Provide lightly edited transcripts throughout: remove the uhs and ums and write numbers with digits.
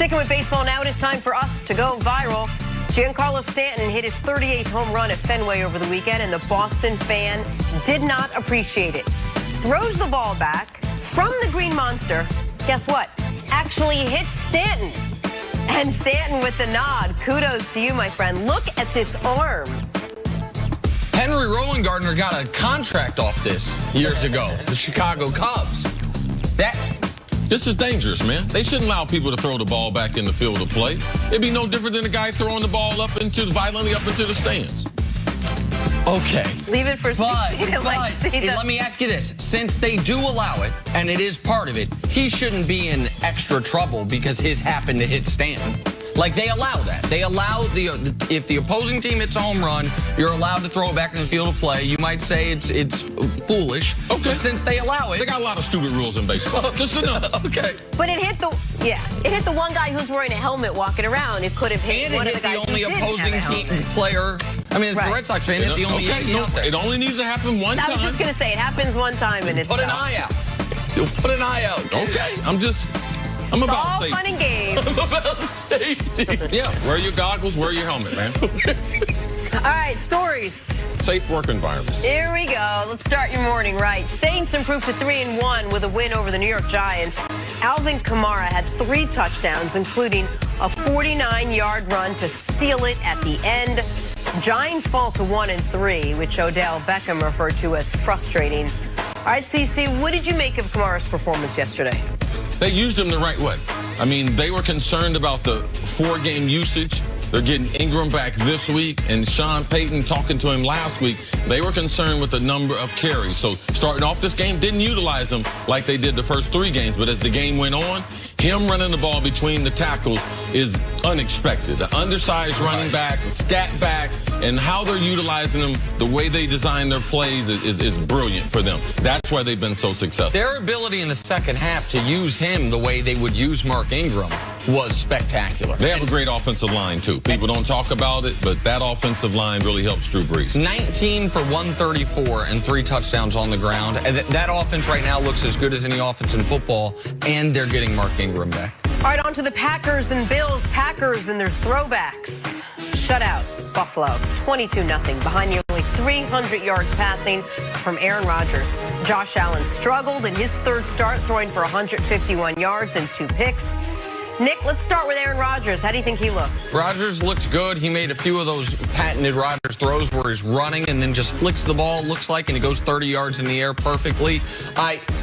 Sticking with baseball now, it is time for us to go viral. Giancarlo Stanton hit his 38th home run at Fenway over the weekend, and the Boston fan did not appreciate it. Throws the ball back from the Green Monster. Guess what? Actually hits Stanton. And Stanton with the nod. Kudos to you, my friend. Look at this arm. Henry Rowengartner got a contract off this years ago, the Chicago Cubs. This is dangerous, man. They shouldn't allow people to throw the ball back in the field of play. It'd be no different than a guy throwing the ball violently up into the stands. Okay. Leave it for 60 to let me ask you this. Since they do allow it, and it is part of it, he shouldn't be in extra trouble because his happened to hit Stanton. Like, they allow that. They allow if the opposing team hits a home run, you're allowed to throw it back in the field of play. You might say it's foolish. Okay. But since they allow it. They got a lot of stupid rules in baseball. Just enough. Okay. But it hit the one guy who's wearing a helmet walking around. It could have hit one of the guys only who didn't opposing have a team helmet. player. I mean, it's the Red Sox fan. It's the only Yankee out there. It only needs to happen one time. I was just going to say, it happens one time and it's Put an eye out. You'll put an eye out. Okay. I'm it's about all safety. fun and games. I'm about safety. Yeah, wear your goggles, wear your helmet, man. All right, stories. Safe work environment. Here we go. Let's start your morning right. Saints improved to 3-1 with a win over the New York Giants. Alvin Kamara had 3 touchdowns, including a 49-yard run to seal it at the end. Giants fall to 1-3, which Odell Beckham referred to as frustrating. All right, CC, what did you make of Kamara's performance yesterday? They used him the right way. I mean, they were concerned about the 4-game usage. They're getting Ingram back this week, and Sean Payton talking to him last week. They were concerned with the number of carries. So starting off this game, didn't utilize him like they did the first 3 games. But as the game went on, him running the ball between the tackles is unexpected. The undersized running back, scat back, and how they're utilizing him, the way they design their plays is brilliant for them. That's why they've been so successful. Their ability in the second half to use him the way they would use Mark Ingram was spectacular. They have a great offensive line, too. People don't talk about it, but that offensive line really helps Drew Brees. 19 for 134 and 3 touchdowns on the ground. And that offense right now looks as good as any offense in football, and they're getting Mark Ingram back. All right, on to the Packers and Bills. Packers and their throwbacks. Shutout Buffalo, 22-0, behind nearly 300 yards passing from Aaron Rodgers. Josh Allen struggled in his 3rd start, throwing for 151 yards and 2 picks. Nick, let's start with Aaron Rodgers. How do you think he looked? Rodgers looked good. He made a few of those patented Rodgers throws where he's running and then just flicks the ball, looks like, and he goes 30 yards in the air perfectly.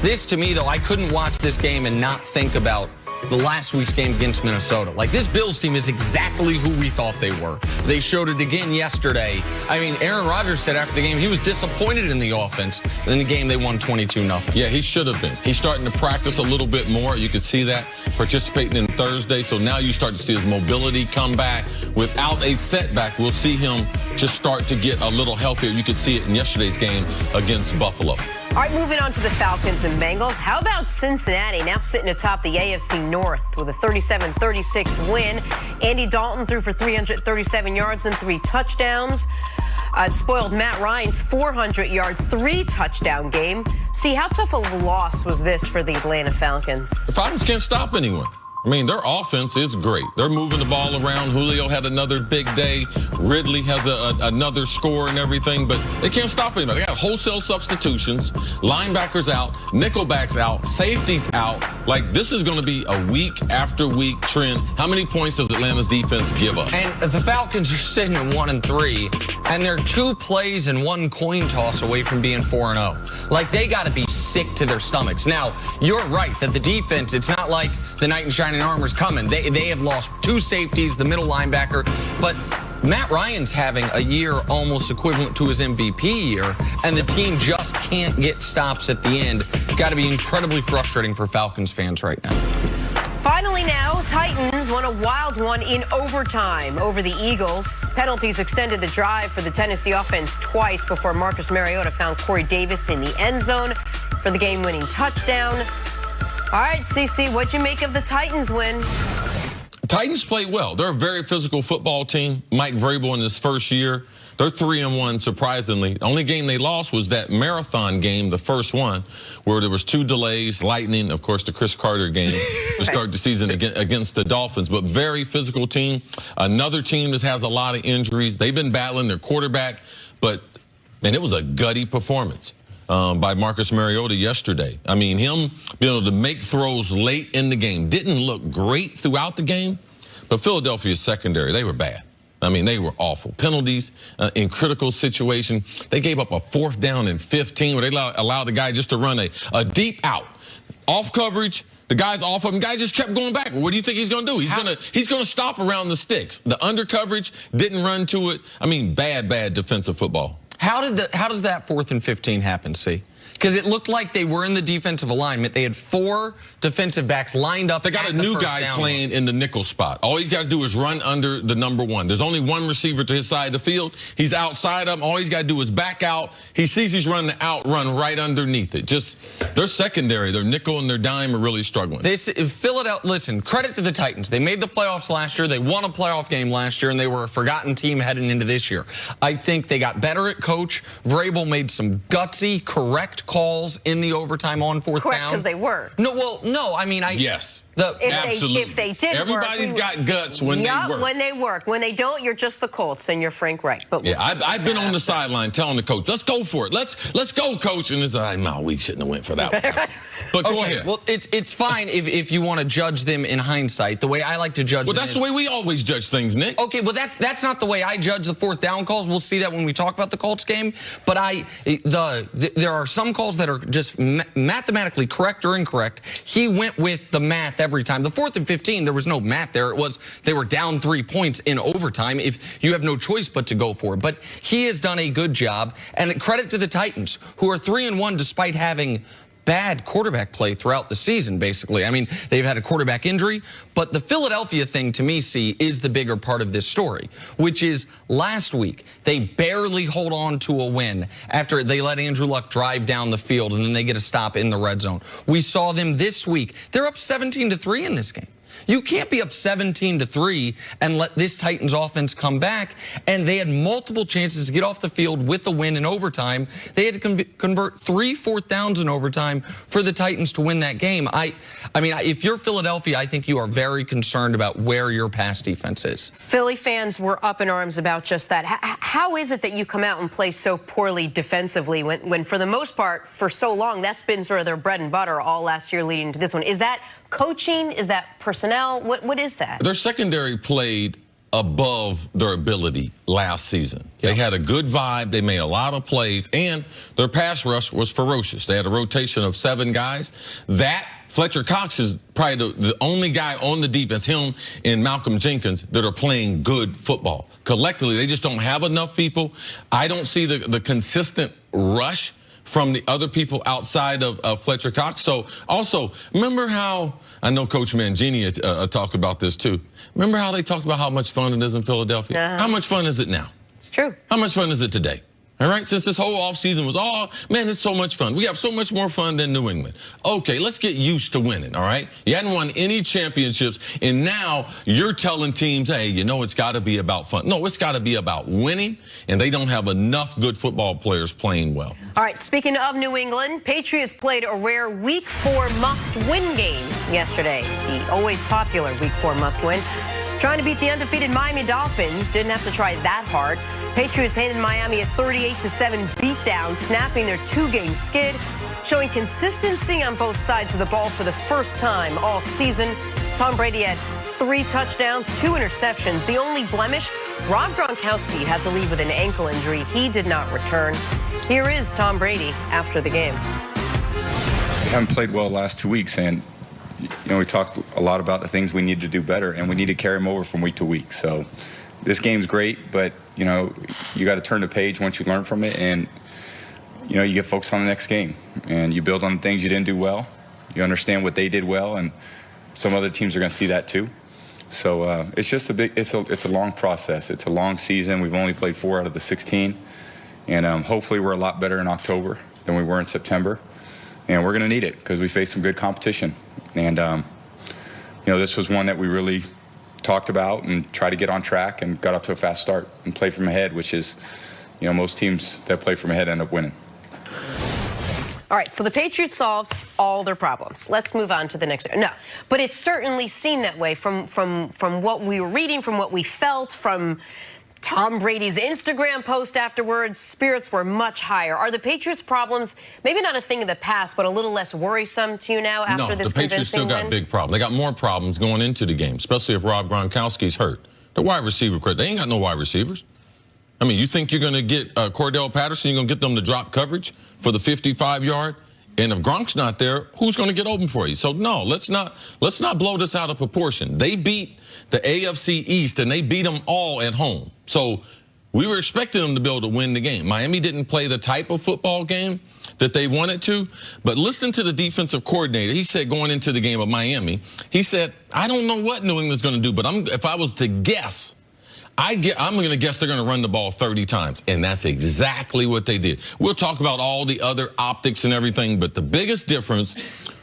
This, to me, though, I couldn't watch this game and not think about the last week's game against Minnesota. Like, this Bills team is exactly who we thought they were. They showed it again yesterday. I mean, Aaron Rodgers said after the game he was disappointed in the offense. In the game, they won 22-0. Yeah, he should have been. He's starting to practice a little bit more. You can see that participating in Thursday. So now you start to see his mobility come back without a setback. We'll see him just start to get a little healthier. You could see it in yesterday's game against Buffalo. All right, moving on to the Falcons and Bengals. How about Cincinnati, now sitting atop the AFC North with a 37-36 win? Andy Dalton threw for 337 yards and 3 touchdowns. It spoiled Matt Ryan's 400-yard, 3-touchdown game. See, how tough of a loss was this for the Atlanta Falcons? The Falcons can't stop anyone. I mean, their offense is great. They're moving the ball around. Julio had another big day. Ridley has another score and everything, but they can't stop anybody. They got wholesale substitutions, linebackers out, nickelbacks out, safeties out. Like, this is going to be a week-after-week trend. How many points does Atlanta's defense give up? And the Falcons are sitting at 1-3, and they're 2 plays and 1 coin toss away from being 4-0. Like, they got to be sick to their stomachs. Now, you're right that the defense, it's not like the knight in shining armor's coming. They have lost 2 safeties, the middle linebacker, but Matt Ryan's having a year almost equivalent to his MVP year, and the team just can't get stops at the end. Got to be incredibly frustrating for Falcons fans right now. Finally now, Titans won a wild one in overtime over the Eagles. Penalties extended the drive for the Tennessee offense twice before Marcus Mariota found Corey Davis in the end zone for the game-winning touchdown. All right, CC, what'd you make of the Titans win? Titans played well. They're a very physical football team. Mike Vrabel in his first year, they're 3-1, surprisingly. The only game they lost was that marathon game, the first one, where there was 2 delays, lightning, of course, the Chris Carter game to start the season against the Dolphins. But very physical team. Another team that has a lot of injuries. They've been battling their quarterback, but, man, it was a gutty performance by Marcus Mariota yesterday. I mean, him being able to make throws late in the game didn't look great throughout the game, but Philadelphia's secondary, they were bad. I mean, they were awful. Penalties in critical situation. They gave up a 4th down and 15 where they allowed the guy just to run a deep out. Off coverage, the guy's off of him. The guy just kept going back. What do you think he's going to do? He's going to stop around the sticks. The under coverage didn't run to it. I mean, bad defensive football. How does that 4th and 15 happen, see? Because it looked like they were in the defensive alignment. They had 4 defensive backs lined up. They got a new guy playing in the nickel spot. All he's got to do is run under the number 1. There's only 1 receiver to his side of the field. He's outside of him. All he's got to do is back out. He sees he's running the out, run right underneath it. Just their secondary, their nickel and their dime are really struggling. Philadelphia, listen, credit to the Titans. They made the playoffs last year. They won a playoff game last year, and they were a forgotten team heading into this year. I think they got better at coach. Vrabel made some gutsy, correct calls in the overtime on 4th down. Correct, because they were. No, I mean, yes. Absolutely. If they did Everybody's got guts when they work. when they work. When they don't, you're just the Colts, and you're Frank Reich. But yeah, I've been on the sideline telling the coach, let's go for it. Let's go, coach. And it's like, no, we shouldn't have went for that one. But go ahead. Well, it's fine if you want to judge them in hindsight. The way I like to judge them that's the way we always judge things, Nick. Okay, well, that's not the way I judge the 4th down calls. We'll see that when we talk about the Colts game. But there are some calls that are just mathematically correct or incorrect. He went with the math every time. The 4th and 15, there was no math there. It was they were down 3 points in overtime. If you have no choice but to go for it. But he has done a good job. And credit to the Titans, who are 3-1 despite having bad quarterback play throughout the season, basically. I mean, they've had a quarterback injury, but the Philadelphia thing, to me, is the bigger part of this story, which is last week, they barely hold on to a win after they let Andrew Luck drive down the field, and then they get a stop in the red zone. We saw them this week. They're up 17-3 in this game. You can't be up 17-3 and let this Titans offense come back. And they had multiple chances to get off the field with the win in overtime. They had to convert 3 4th downs in overtime for the Titans to win that game. I mean, if you're Philadelphia, I think you are very concerned about where your pass defense is. Philly fans were up in arms about just that. How is it that you come out and play so poorly defensively when for the most part, for so long, that's been sort of their bread and butter all last year leading to this one? Is that coaching? Is that personnel? What is that? Their secondary played above their ability last season. Yep. They had a good vibe. They made a lot of plays, and their pass rush was ferocious. They had a rotation of 7 guys. Fletcher Cox is probably the only guy on the defense, him and Malcolm Jenkins, that are playing good football. Collectively, they just don't have enough people. I don't see the consistent rush from the other people outside of Fletcher Cox. So also, remember how, I know Coach Mangini talked about this too. Remember how they talked about how much fun it is in Philadelphia? How much fun is it now? It's true. How much fun is it today? All right, since this whole offseason was, man, it's so much fun. We have so much more fun than New England. Okay, let's get used to winning, all right? You hadn't won any championships, and now you're telling teams, hey, it's got to be about fun. No, it's got to be about winning, and they don't have enough good football players playing well. All right, speaking of New England, Patriots played a rare Week 4 must-win game yesterday. The always popular Week 4 must-win. Trying to beat the undefeated Miami Dolphins, didn't have to try that hard. Patriots handed Miami a 38-7 beatdown, snapping their 2-game skid, showing consistency on both sides of the ball for the first time all season. Tom Brady had 3 touchdowns, 2 interceptions. The only blemish, Rob Gronkowski had to leave with an ankle injury. He did not return. Here is Tom Brady after the game. We haven't played well the last 2 weeks, and we talked a lot about the things we need to do better, and we need to carry them over from week to week. So this game's great, but you got to turn the page once you learn from it, and you get focused on the next game, and you build on the things you didn't do well. You understand what they did well, and some other teams are going to see that too. So it's just it's a long process. It's a long season. We've only played 4 out of the 16, and hopefully we're a lot better in October than we were in September, and we're going to need it because we face some good competition. And this was one that we really talked about and tried to get on track and got off to a fast start and played from ahead, which is, you know, most teams that play from ahead end up winning. All right, so the Patriots solved all their problems. Let's move on to the next. No, but it certainly seemed that way from what we were reading, from what we felt, from Tom Brady's Instagram post afterwards. Spirits were much higher. Are the Patriots' problems maybe not a thing of the past, but a little less worrisome to you now after this convincing win? No, the Patriots still got big problems. They got more problems going into the game, especially if Rob Gronkowski's hurt. The wide receiver, they ain't got no wide receivers. I mean, you think you're going to get Cordell Patterson, you're going to get them to drop coverage for the 55-yard? And if Gronk's not there, who's going to get open for you? So, no, let's not blow this out of proportion. They beat the AFC East, and they beat them all at home. So we were expecting them to be able to win the game. Miami didn't play the type of football game that they wanted to. But listen to the defensive coordinator. He said going into the game of Miami, he said, I don't know what New England's going to do, but if I was to guess, I'm going to guess they're going to run the ball 30 times. And that's exactly what they did. We'll talk about all the other optics and everything, but the biggest difference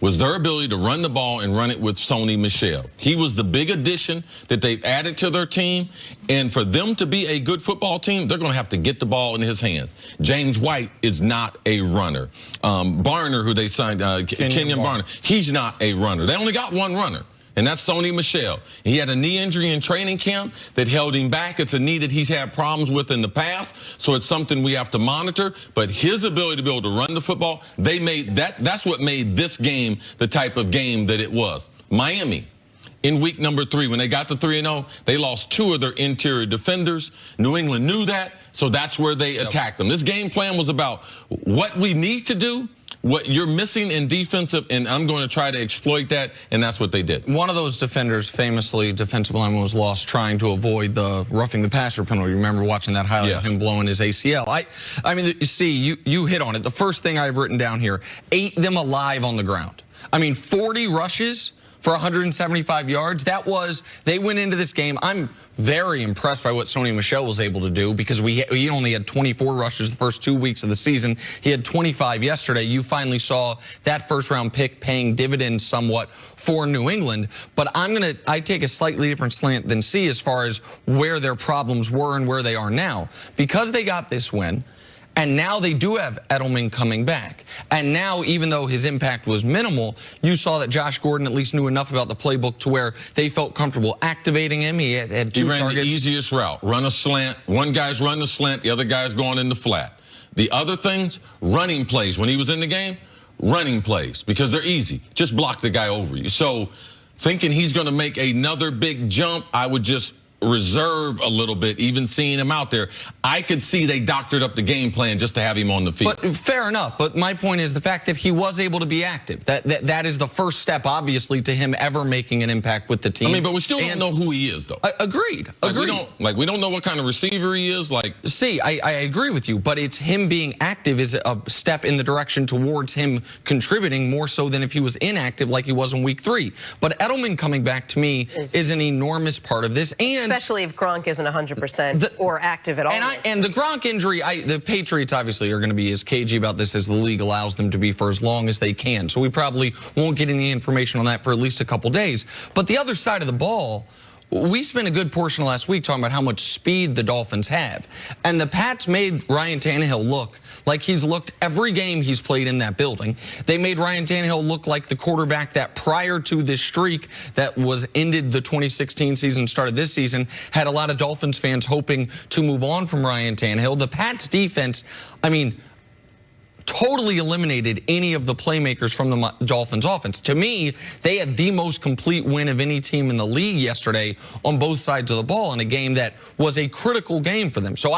was their ability to run the ball and run it with Sony Michel. He was the big addition that they've added to their team. And for them to be a good football team, they're going to have to get the ball in his hands. James White is not a runner. Barner, who they signed, Kenyon Barner, he's not a runner. They only got one runner. And that's Sony Michel. He had a knee injury in training camp that held him back. It's a knee that he's had problems with in the past, so it's something we have to monitor. But his ability to be able to run the football, that's what made this game the type of game that it was. Miami, in week number 3, when they got to 3-0, they lost 2 of their interior defenders. New England knew that, so that's where they attacked them. This game plan was about what we need to do, what you're missing in defensive, and I'm going to try to exploit that, and that's what they did. One of those defenders, famously, defensive lineman, was lost trying to avoid the roughing the passer penalty. You remember watching that highlight of him blowing his ACL. I mean, you see, you hit on it. The first thing I've written down here, ate them alive on the ground. I mean, 40 rushes for 175 yards. They went into this game. I'm very impressed by what Sony Michel was able to do, because he only had 24 rushes the first 2 weeks of the season. He had 25 yesterday. You finally saw that first-round pick paying dividends somewhat for New England. But I take a slightly different slant than C as far as where their problems were and where they are now. Because they got this win, and now they do have Edelman coming back. And now, even though his impact was minimal, you saw that Josh Gordon at least knew enough about the playbook to where they felt comfortable activating him. He had 2 targets. He ran the easiest route, run a slant. One guy's running the slant, the other guy's going in the flat. The other things, running plays. When he was in the game, running plays, because they're easy. Just block the guy over you. So thinking he's going to make another big jump, I would just reserve a little bit, even seeing him out there. I could see they doctored up the game plan just to have him on the field. But fair enough. But my point is the fact that he was able to be active. That is the first step, obviously, to him ever making an impact with the team. I mean, but we still don't know who he is, though. Agreed. We don't know what kind of receiver he is. See, I agree with you, but it's him being active is a step in the direction towards him contributing more so than if he was inactive like he was in week 3. But Edelman coming back, to me, is an enormous part of this. And especially if Gronk isn't 100% or active at all. And the Gronk injury, the Patriots obviously are going to be as cagey about this as the league allows them to be for as long as they can. So we probably won't get any information on that for at least a couple days. But the other side of the ball, we spent a good portion of last week talking about how much speed the Dolphins have. And the Pats made Ryan Tannehill look like he's looked every game he's played in that building. They made Ryan Tannehill look like the quarterback that prior to this streak that was ended the 2016 season, started this season, had a lot of Dolphins fans hoping to move on from Ryan Tannehill. The Pats defense, I mean, totally eliminated any of the playmakers from the Dolphins offense. To me, they had the most complete win of any team in the league yesterday on both sides of the ball in a game that was a critical game for them. So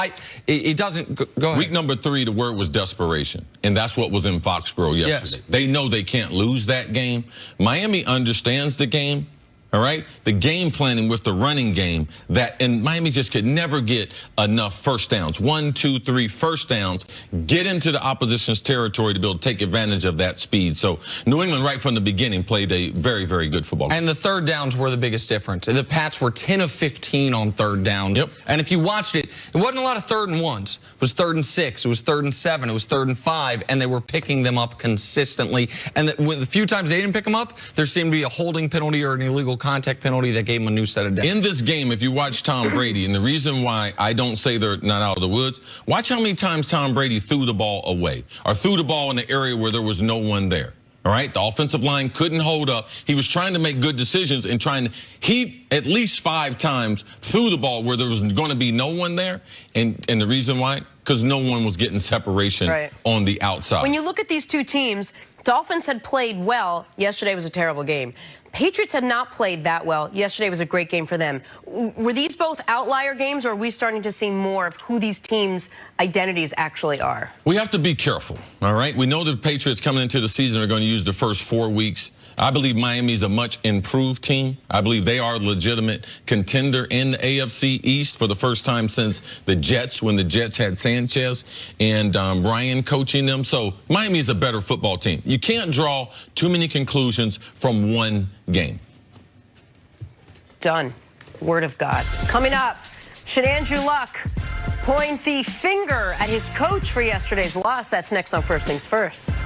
it doesn't go ahead. Week number 3, the word was desperation, and that's what was in Foxborough yesterday. Yes. They know they can't lose that game. Miami understands the game. All right, the game planning with the running game, and Miami just could never get enough first downs. 1, 2, 3 first downs, get into the opposition's territory to be able to take advantage of that speed. So New England right from the beginning played a very, very good football game. And the third downs were the biggest difference. The Pats were 10 of 15 on third downs. Yep. And if you watched it, it wasn't a lot of 3rd and 1s. It was 3rd and 6. It was 3rd and 7. It was 3rd and 5. And they were picking them up consistently. And the few times they didn't pick them up, there seemed to be a holding penalty or an illegal illegal contact penalty that gave him a new set of downs. In this game, if you watch Tom Brady, and the reason why I don't say they're not out of the woods, watch how many times Tom Brady threw the ball away or threw the ball in the area where there was no one there. All right, the offensive line couldn't hold up. He was trying to make good decisions and he at least 5 times threw the ball where there was going to be no one there. And the reason why? Because no one was getting separation on the outside. When you look at these two teams, Dolphins had played well. Yesterday was a terrible game. Patriots had not played that well. Yesterday was a great game for them. Were these both outlier games, or are we starting to see more of who these teams' identities actually are? We have to be careful, all right? We know the Patriots coming into the season are going to use the first 4 weeks. I believe Miami's a much improved team. I believe they are a legitimate contender in the AFC East for the first time since the Jets, when the Jets had Sanchez and Ryan coaching them. So Miami's a better football team. You can't draw too many conclusions from one game. Done. Word of God. Coming up, should Andrew Luck point the finger at his coach for yesterday's loss? That's next on First Things First.